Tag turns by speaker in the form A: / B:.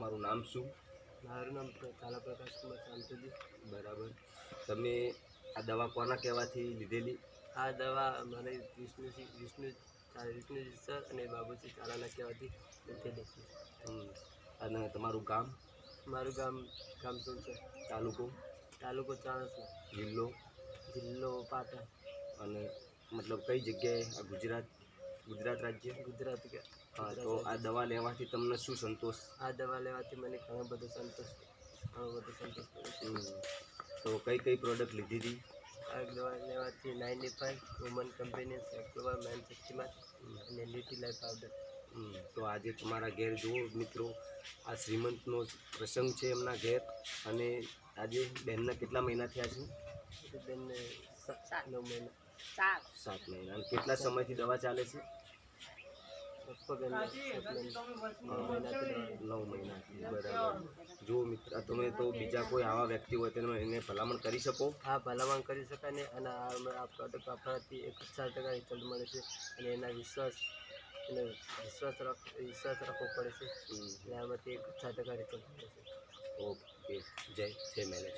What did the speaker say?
A: તમારું નામ શું?
B: મારું નામ કાલા પ્રકાશ કુમાર શાંતુજી.
A: બરાબર. તમે આ દવા કોના કહેવાથી લીધેલી?
B: આ દવા અમારે વિષ્ણુજી સર અને બાબુજી ચાલાના કહેવાથી લીધેલી છે.
A: અને તમારું ગામ?
B: મારું ગામ શું છે? તાલુકો ચાણસ્મા. જિલ્લો પાટણ.
A: અને મતલબ કઈ જગ્યાએ? આ ગુજરાત રાજ્ય?
B: ગુજરાત.
A: હા, તો આ દવા લેવાથી તમને શું સંતોષ?
B: આ દવા લેવાથી મને ઘણો બધો સંતોષ પડે છે.
A: તો કઈ પ્રોડક્ટ લીધી હતી?
B: આ દવા લેવાથી 95 વુમન કંપની સેક્ટોવા મેન શક્તિમાન અને લીટી લાઈફ પાવડર.
A: તો આજે તમારા ઘેર જુઓ મિત્રો, આ શ્રીમંતનો પ્રસંગ છે એમના ઘેર. અને આજે બહેનના કેટલા મહિના થયા છે?
B: બેનને 9 મહિના.
A: 7 મહિના. અને કેટલા સમયથી દવા ચાલે છે? 9 મહિનાથી. બરાબર. જો મિત્ર, તમે તો બીજા કોઈ આવા વ્યક્તિ હોય તો એને ભલામણ કરી શકો?
B: હા, ભલામણ કરી શકાય ને. અને આ પ્રોડક્ટ વાપરવાથી 100% રિઝલ્ટ મળે છે. અને એના વિશ્વાસ રાખવો પડે છે. અને આમાંથી 100% રિઝલ્ટ મળે છે.
A: ઓકે. જય મેનેજ.